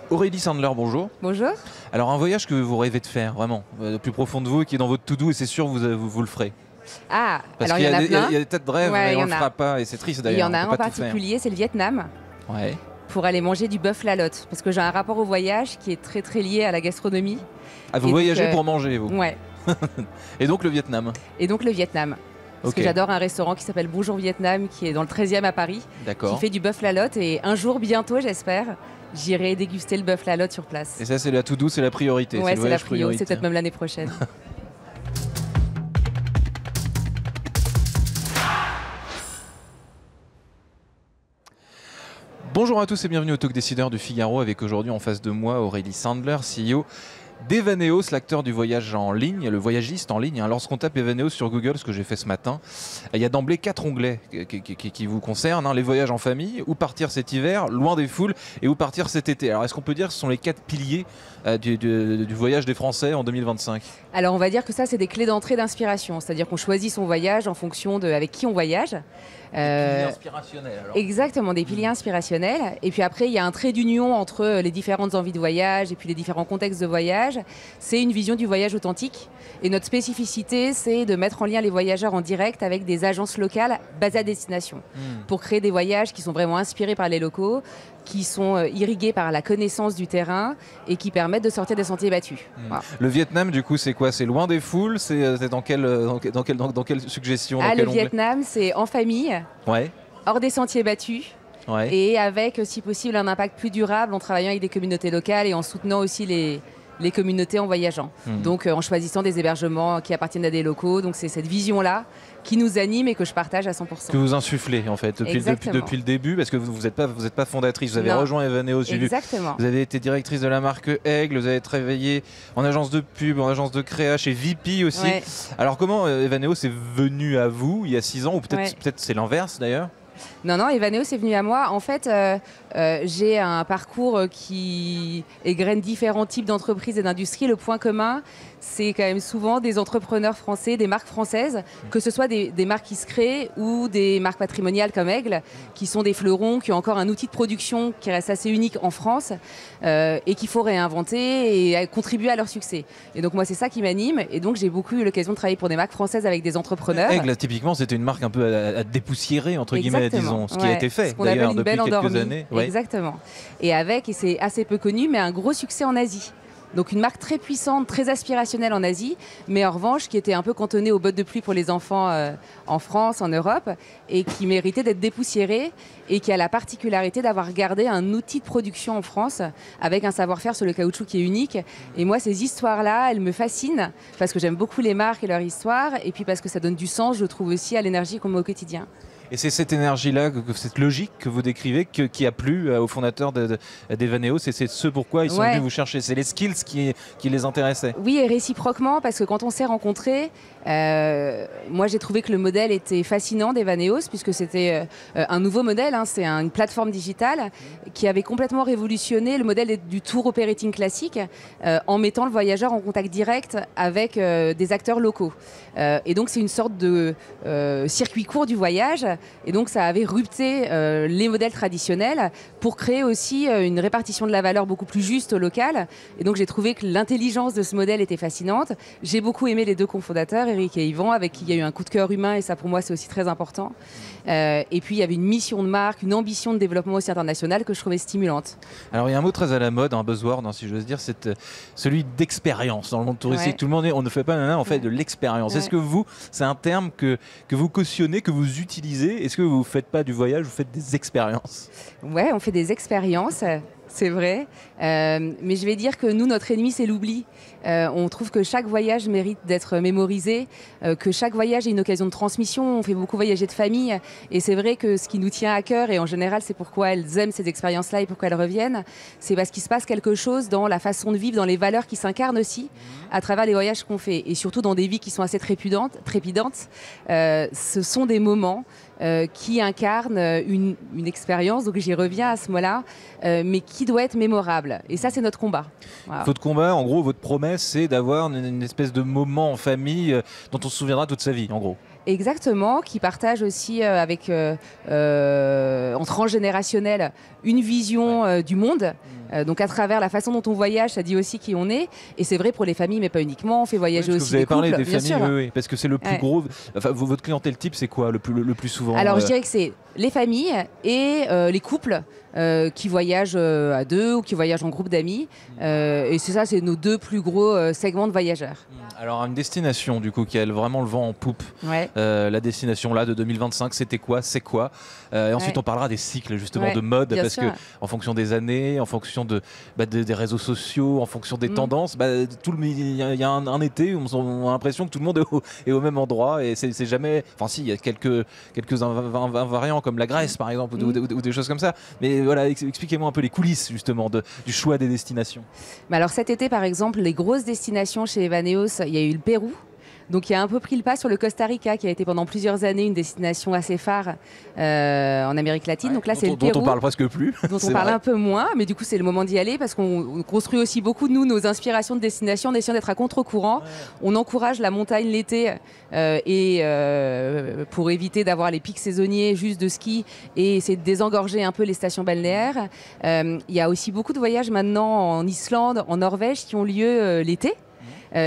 Aurélie Sandler, bonjour. Bonjour. Alors un voyage que vous rêvez de faire, vraiment, le plus profond de vous, qui est dans votre to-do, et c'est sûr vous le ferez. Ah, Parce alors qu'il il y en a plein. Il y a des tas de rêves, Ouais, et on il y le en a. fera pas, et c'est triste Il d'ailleurs. y en a on un peut en pas tout faire. particulier, c'est le Vietnam, Ouais. pour aller manger du bœuf la lotte. Parce que j'ai un rapport au voyage qui est très très lié à la gastronomie. Ah, vous Et donc, voyagez pour manger, vous. Ouais. Et donc le Vietnam. Et donc le Vietnam. Parce Ok. que j'adore un restaurant qui s'appelle Bonjour Vietnam, qui est dans le 13e à Paris, qui D'accord. fait du bœuf la lotte. Et un jour, bientôt, j'espère, j'irai déguster le bœuf la lotte sur place. Et ça, c'est la to-do, c'est la priorité. Ouais, le c'est la voyage prio, priorité. c'est peut-être même l'année prochaine. Bonjour à tous et bienvenue au Talk Décideur du Figaro, avec aujourd'hui en face de moi Aurélie Sandler, CEO d'Evaneos, l'acteur du voyage en ligne, le voyagiste en ligne. Lorsqu'on tape Evaneos sur Google, ce que j'ai fait ce matin, il y a d'emblée 4 onglets qui vous concernent, les voyages en famille, où partir cet hiver, loin des foules, et où partir cet été. Alors est-ce qu'on peut dire que ce sont les 4 piliers du voyage des Français en 2025 ? Alors on va dire que ça, c'est des clés d'entrée d'inspiration. C'est-à-dire qu'on choisit son voyage en fonction de avec qui on voyage. Piliers inspirationnels alors. Exactement, des piliers inspirationnels. Et puis après, il y a un trait d'union entre les différentes envies de voyage et puis les différents contextes de voyage. C'est une vision du voyage authentique. Et notre spécificité, c'est de mettre en lien les voyageurs en direct avec des agences locales basées à destination. Pour créer des voyages qui sont vraiment inspirés par les locaux, qui sont irrigués par la connaissance du terrain et qui permettent de sortir des sentiers battus. Voilà. Le Vietnam, du coup, c'est quoi? C'est loin des foules? C'est dans quelle suggestion? Ah, dans quel le onglet? Vietnam, c'est en famille, Ouais. hors des sentiers battus. Ouais. Et avec, si possible, un impact plus durable en travaillant avec des communautés locales et en soutenant aussi les communautés en voyageant. Donc en choisissant des hébergements qui appartiennent à des locaux. Donc c'est cette vision-là qui nous anime et que je partage à 100%. Que vous insufflez en fait depuis le début, parce que vous n'êtes pas fondatrice, vous avez Non. rejoint Evaneos, j'ai vu. Exactement. Vous avez été directrice de la marque Aigle, vous avez travaillé en agence de pub, en agence de créa, chez VP aussi. Ouais. Alors comment Evaneos est venu à vous il y a 6 ans, ou peut-être Ouais. peut-être c'est l'inverse d'ailleurs? Non, Evaneos est venu à moi. En fait, j'ai un parcours qui égrène différents types d'entreprises et d'industries. Le point commun, c'est quand même souvent des entrepreneurs français, des marques françaises, que ce soit des marques qui se créent ou des marques patrimoniales comme Aigle, qui sont des fleurons, qui ont encore un outil de production qui reste assez unique en France et qu'il faut réinventer et contribuer à leur succès. Et donc moi, c'est ça qui m'anime. Et donc j'ai beaucoup eu l'occasion de travailler pour des marques françaises avec des entrepreneurs. Aigle, typiquement, c'était une marque un peu à dépoussiérer, entre guillemets, Exactement. disons, ce qui a été fait Ce qu'on appelle d'ailleurs une depuis belle quelques endormie. années. Ouais. Exactement. Et c'est assez peu connu, mais un gros succès en Asie. Donc une marque très puissante, très aspirationnelle en Asie, mais en revanche qui était un peu cantonnée aux bottes de pluie pour les enfants en France, en Europe, et qui méritait d'être dépoussiérée, et qui a la particularité d'avoir gardé un outil de production en France, avec un savoir-faire sur le caoutchouc qui est unique. Et moi, ces histoires-là, elles me fascinent, parce que j'aime beaucoup les marques et leur histoire, et puis parce que ça donne du sens, je trouve aussi, à l'énergie qu'on met au quotidien. Et c'est cette énergie-là, cette logique que vous décrivez, qui a plu aux fondateurs d'Evaneos, et c'est ce pourquoi ils sont venus vous chercher. C'est les skills qui les intéressaient. Oui, et réciproquement, parce que quand on s'est rencontrés, moi j'ai trouvé que le modèle était fascinant d'Evaneos, puisque c'était un nouveau modèle, c'est une plateforme digitale qui avait complètement révolutionné le modèle du tour operating classique en mettant le voyageur en contact direct avec des acteurs locaux. Et donc c'est une sorte de circuit court du voyage. Et donc ça avait rupté les modèles traditionnels pour créer aussi une répartition de la valeur beaucoup plus juste au local. Et donc j'ai trouvé que l'intelligence de ce modèle était fascinante. J'ai beaucoup aimé les deux cofondateurs, Eric et Yvan, avec qui il y a eu un coup de cœur humain, et ça pour moi c'est aussi très important. Et puis il y avait une mission de marque, une ambition de développement aussi international que je trouvais stimulante. Alors il y a un mot très à la mode, un buzzword si j'ose dire, c'est celui d'expérience. Dans le monde touristique, tout le monde on ne fait pas on fait de l'expérience. Est-ce que vous, c'est un terme que vous cautionnez, que vous utilisez? Est-ce que vous ne faites pas du voyage, vous faites des expériences? Ouais, on fait des expériences, c'est vrai. Mais je vais dire que nous, notre ennemi, c'est l'oubli. On trouve que chaque voyage mérite d'être mémorisé, que chaque voyage est une occasion de transmission. On fait beaucoup voyager de famille. Et c'est vrai que ce qui nous tient à cœur, et en général, c'est pourquoi elles aiment ces expériences-là et pourquoi elles reviennent, c'est parce qu'il se passe quelque chose dans la façon de vivre, dans les valeurs qui s'incarnent aussi à travers les voyages qu'on fait. Et surtout dans des vies qui sont assez trépidantes. Ce sont des moments qui incarne une expérience, donc j'y reviens à ce mot-là, mais qui doit être mémorable. Et ça, c'est notre combat. Voilà. Votre combat, en gros, votre promesse, c'est d'avoir une espèce de moment en famille dont on se souviendra toute sa vie, en gros. exactement, qui partagent aussi en transgénérationnel une vision du monde. Donc à travers la façon dont on voyage, ça dit aussi qui on est. Et c'est vrai pour les familles, mais pas uniquement. On fait voyager aussi les couples. Vous avez parlé des bien familles, sûr. oui, parce que c'est le plus gros. Enfin, votre clientèle type, c'est quoi le plus souvent? Alors je dirais que c'est les familles et les couples qui voyagent à deux ou qui voyagent en groupe d'amis. Et c'est nos deux plus gros segments de voyageurs. Alors une destination du coup qui a vraiment le vent en poupe. Ouais. La destination là de 2025, c'était quoi? C'est quoi? Et ensuite on parlera des cycles justement de mode, parce que en fonction des années, en fonction des réseaux sociaux, en fonction des tendances, il y a un été où on a l'impression que tout le monde est au même endroit, et c'est jamais. Enfin si, il y a quelques invariants comme la Grèce par exemple, ou des choses comme ça. Mais voilà, expliquez-moi un peu les coulisses justement du choix des destinations. Alors cet été par exemple, les grosses destinations chez Evaneos, il y a eu le Pérou. Donc il a un peu pris le pas sur le Costa Rica, qui a été pendant plusieurs années une destination assez phare en Amérique latine. Donc là, c'est le Pérou. Dont on parle presque plus. Dont on parle un peu moins, mais du coup, c'est le moment d'y aller, parce qu'on construit aussi beaucoup, nous, nos inspirations de destination en essayant d'être à contre-courant. On encourage la montagne l'été pour éviter d'avoir les pics saisonniers juste de ski et essayer de désengorger un peu les stations balnéaires. Il y a aussi beaucoup de voyages maintenant en Islande, en Norvège, qui ont lieu l'été.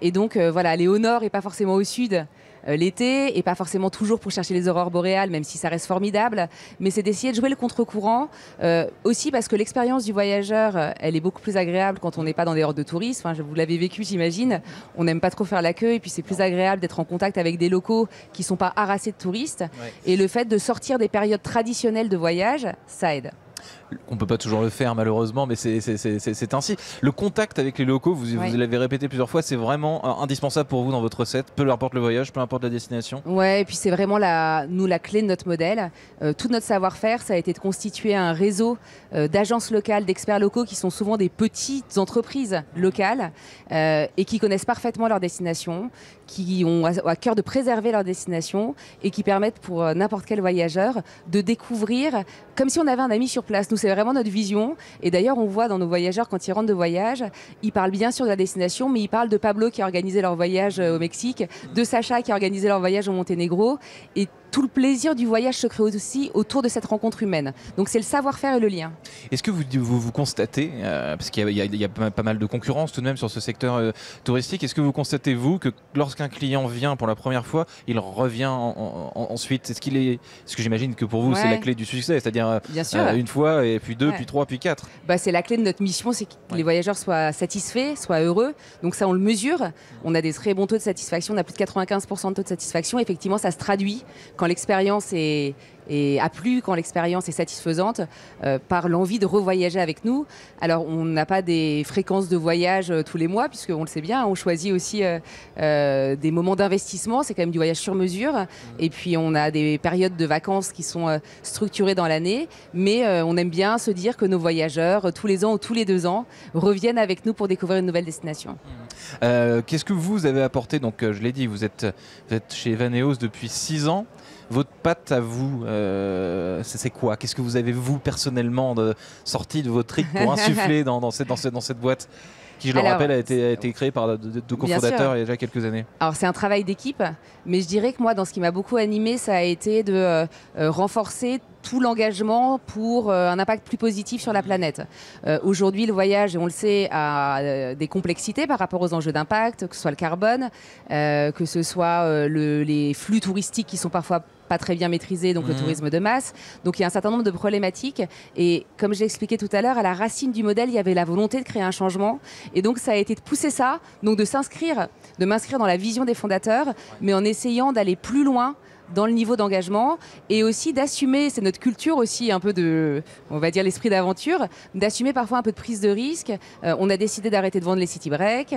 Et donc aller au nord et pas forcément au sud l'été, et pas forcément toujours pour chercher les aurores boréales, même si ça reste formidable, mais c'est d'essayer de jouer le contre-courant, aussi parce que l'expérience du voyageur, elle est beaucoup plus agréable quand on n'est pas dans des hordes de touristes. Enfin, vous l'avez vécu, j'imagine, on n'aime pas trop faire la queue, et puis c'est plus agréable d'être en contact avec des locaux qui ne sont pas harassés de touristes, et le fait de sortir des périodes traditionnelles de voyage, ça aide. On ne peut pas toujours le faire malheureusement, mais c'est ainsi. Le contact avec les locaux, vous l'avez répété plusieurs fois, c'est vraiment indispensable pour vous dans votre recette, peu importe le voyage, peu importe la destination. Ouais, et puis c'est vraiment la clé de notre modèle. Tout notre savoir-faire, ça a été de constituer un réseau d'agences locales, d'experts locaux qui sont souvent des petites entreprises locales et qui connaissent parfaitement leur destination, qui ont à cœur de préserver leur destination et qui permettent pour n'importe quel voyageur de découvrir comme si on avait un ami sur place. Nous, c'est vraiment notre vision. Et d'ailleurs, on voit dans nos voyageurs, quand ils rentrent de voyage, ils parlent bien sûr de la destination, mais ils parlent de Pablo qui a organisé leur voyage au Mexique, de Sacha qui a organisé leur voyage au Monténégro. Et tout le plaisir du voyage se crée aussi autour de cette rencontre humaine. Donc c'est le savoir-faire et le lien. Est-ce que vous constatez, parce qu'il y a pas mal de concurrence tout de même sur ce secteur touristique, est-ce que vous constatez, vous, que lorsqu'un client vient pour la première fois, il revient ensuite? Est-ce que j'imagine que pour vous, c'est la clé du succès, c'est-à-dire une fois, et puis deux, puis trois, puis quatre? C'est la clé de notre mission, c'est que les voyageurs soient satisfaits, soient heureux. Donc ça, on le mesure. On a des très bons taux de satisfaction, on a plus de 95% de taux de satisfaction. Effectivement, ça se traduit quand l'expérience a plu, quand l'expérience est satisfaisante, par l'envie de revoyager avec nous. Alors, on n'a pas des fréquences de voyage tous les mois, puisqu'on le sait bien, on choisit aussi des moments d'investissement, c'est quand même du voyage sur mesure. Et puis, on a des périodes de vacances qui sont structurées dans l'année, mais on aime bien se dire que nos voyageurs, tous les ans ou tous les 2 ans, reviennent avec nous pour découvrir une nouvelle destination. Qu'est-ce que vous avez apporté? Donc, je l'ai dit, vous êtes chez Evaneos depuis 6 ans. Votre patte à vous, c'est quoi? Qu'est-ce que vous avez, vous, personnellement, sorti de votre rythme pour insuffler dans cette boîte qui, je le rappelle, a été créée par deux cofondateurs il y a déjà quelques années? Alors, c'est un travail d'équipe, mais je dirais que moi, dans ce qui m'a beaucoup animé, ça a été de renforcer tout l'engagement pour un impact plus positif sur la planète. Aujourd'hui, le voyage, on le sait, a des complexités par rapport aux enjeux d'impact, que ce soit le carbone, que ce soit les flux touristiques qui sont parfois pas très bien maîtrisés, donc le tourisme de masse. Donc il y a un certain nombre de problématiques. Et comme je l'ai expliqué tout à l'heure, à la racine du modèle, il y avait la volonté de créer un changement. Et donc ça a été de pousser ça, donc de m'inscrire dans la vision des fondateurs, mais en essayant d'aller plus loin dans le niveau d'engagement et aussi d'assumer, c'est notre culture aussi, un peu de, on va dire, l'esprit d'aventure, d'assumer parfois un peu de prise de risque. On a décidé d'arrêter de vendre les city breaks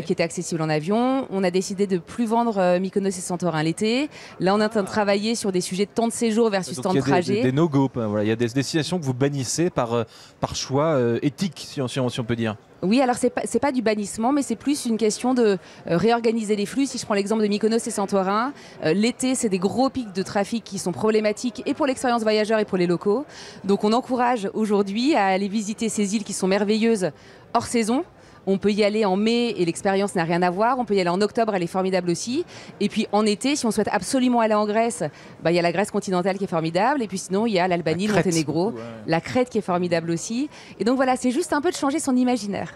qui étaient accessibles en avion. On a décidé de plus vendre Mykonos et Santorin l'été. Là, on est en train de travailler sur des sujets de temps de séjour versus temps de trajet. Il y a des no-go, il y a des destinations que vous bannissez par choix éthique, si on peut dire. Oui, alors c'est pas du bannissement, mais c'est plus une question de réorganiser les flux. Si je prends l'exemple de Mykonos et Santorin, l'été, c'est des gros pics de trafic qui sont problématiques et pour l'expérience voyageur et pour les locaux. Donc on encourage aujourd'hui à aller visiter ces îles qui sont merveilleuses hors saison, On peut y aller en mai et l'expérience n'a rien à voir. On peut y aller en octobre, elle est formidable aussi. Et puis en été, si on souhaite absolument aller en Grèce, il y a la Grèce continentale qui est formidable. Et puis sinon, il y a l'Albanie, le Monténégro, la Crète qui est formidable aussi. Et donc voilà, c'est juste un peu de changer son imaginaire.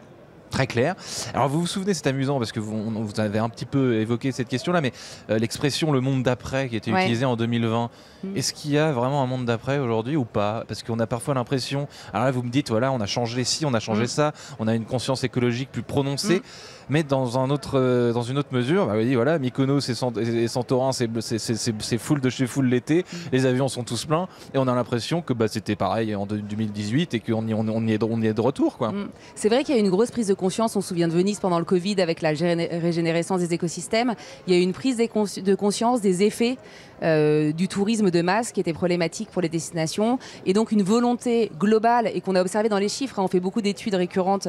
Très clair. Alors vous vous souvenez, c'est amusant parce que vous avez un petit peu évoqué cette question-là, mais l'expression le monde d'après qui a été utilisée en 2020, est-ce qu'il y a vraiment un monde d'après aujourd'hui ou pas? Parce qu'on a parfois l'impression, alors là vous me dites, voilà, on a changé ci, on a changé ça, on a une conscience écologique plus prononcée, mais dans une autre mesure, vous dites, voilà, Mykonos et Santorin, c'est full de chez full l'été, les avions sont tous pleins, et on a l'impression que c'était pareil en 2018 et qu'on y est de retour, quoi. C'est vrai qu'il y a une grosse prise de conscience. On se souvient de Venise pendant le Covid avec la régénérescence des écosystèmes. Il y a eu une prise de conscience des effets du tourisme de masse qui était problématique pour les destinations, et donc une volonté globale, et qu'on a observé dans les chiffres. On fait beaucoup d'études récurrentes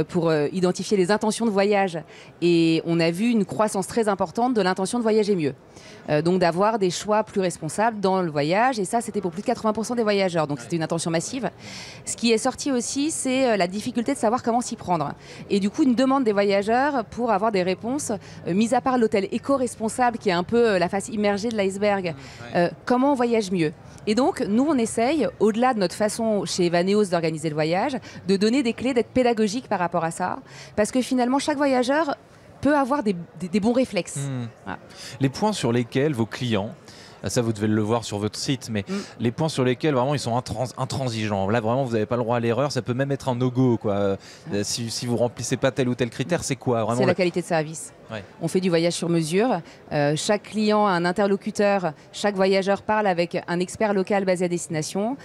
pour identifier les intentions de voyage, et on a vu une croissance très importante de l'intention de voyager mieux. Donc d'avoir des choix plus responsables dans le voyage, et ça c'était pour plus de 80% des voyageurs, donc c'était une intention massive. Ce qui est sorti aussi, c'est la difficulté de savoir comment s'y prendre, et du coup une demande des voyageurs pour avoir des réponses, mis à part l'hôtel éco-responsable qui est un peu la face immergée de l'iceberg. Comment on voyage mieux? Et donc, nous, on essaye, au-delà de notre façon chez Evaneos d'organiser le voyage, de donner des clés, d'être pédagogique par rapport à ça. Parce que finalement, chaque voyageur peut avoir des bons réflexes. Voilà. Les points sur lesquels vos clients, ça vous devez le voir sur votre site, mais les points sur lesquels vraiment ils sont intransigeants, là vraiment vous n'avez pas le droit à l'erreur, ça peut même être un no-go, quoi. Si vous remplissez pas tel ou tel critère, c'est quoi vraiment? C'est la qualité de service. On fait du voyage sur mesure. Chaque client a un interlocuteur. Chaque voyageur parle avec un expert local basé à destination,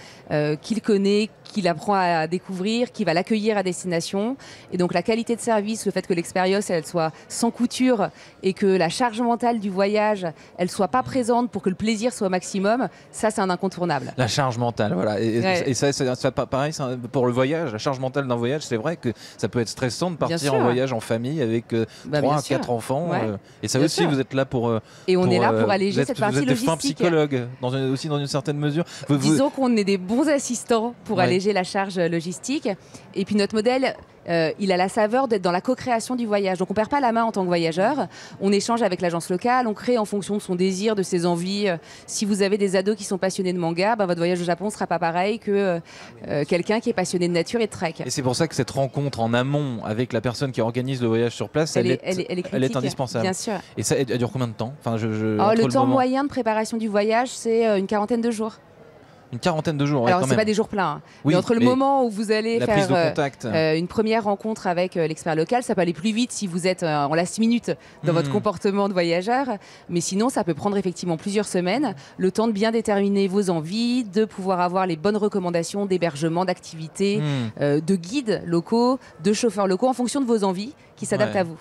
qu'il connaît, qu'il apprend à découvrir, qui va l'accueillir à destination. Et donc la qualité de service, le fait que l'expérience elle soit sans couture et que la charge mentale du voyage elle soit pas présente pour que le plaisir soit au maximum, ça c'est un incontournable. La charge mentale, voilà. Et ça, pareil, pour le voyage, la charge mentale d'un voyage, c'est vrai que ça peut être stressant de partir en voyage en famille avec 3 à 4 enfants. Et ça aussi, vous êtes là pour... et on est là pour alléger cette partie logistique. Vous êtes des fins psychologues, aussi dans une certaine mesure. Disons qu'on est des bons assistants pour alléger la charge logistique. Et puis notre modèle... il a la saveur d'être dans la co-création du voyage. Donc on ne perd pas la main en tant que voyageur. On échange avec l'agence locale, on crée en fonction de son désir, de ses envies. Si vous avez des ados qui sont passionnés de manga, votre voyage au Japon ne sera pas pareil que quelqu'un qui est passionné de nature et de trek. Et c'est pour ça que cette rencontre en amont avec la personne qui organise le voyage sur place, elle est indispensable. Bien sûr. Et ça, elle dure combien de temps? Le temps moyen de préparation du voyage, c'est une quarantaine de jours. Une quarantaine de jours. Alors, c'est pas des jours pleins. Hein. Oui, mais entre le moment où vous allez faire une première rencontre avec l'expert local, ça peut aller plus vite si vous êtes en last minute dans votre comportement de voyageur. Mais sinon, ça peut prendre effectivement plusieurs semaines, le temps de bien déterminer vos envies, de pouvoir avoir les bonnes recommandations d'hébergement, d'activités, de guides locaux, de chauffeurs locaux en fonction de vos envies qui s'adaptent à vous.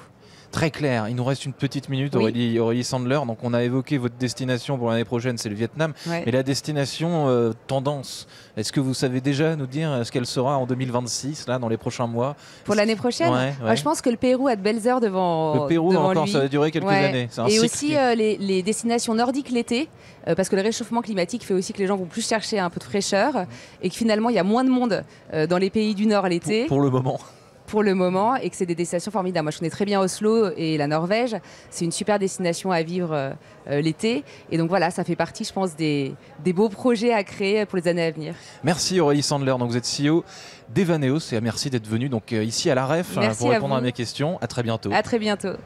Très clair, il nous reste une petite minute, Aurélie Sandler. Donc on a évoqué votre destination pour l'année prochaine, c'est le Vietnam. Et la destination tendance, est-ce que vous savez déjà nous dire ce qu'elle sera en 2026, là, dans les prochains mois? Pour l'année prochaine, je pense que le Pérou a de belles heures devant lui. Le Pérou encore, ça va durer quelques années. Et aussi les destinations nordiques l'été, parce que le réchauffement climatique fait aussi que les gens vont plus chercher un peu de fraîcheur et que finalement il y a moins de monde dans les pays du Nord l'été. Pour le moment. Pour le moment, et que c'est des destinations formidables. Moi, je connais très bien Oslo et la Norvège. C'est une super destination à vivre l'été. Et donc voilà, ça fait partie, je pense, des beaux projets à créer pour les années à venir. Merci Aurélie Sandler. Donc, vous êtes CEO d'Evaneos et merci d'être venu ici à la REF pour répondre à mes questions. À très bientôt. À très bientôt.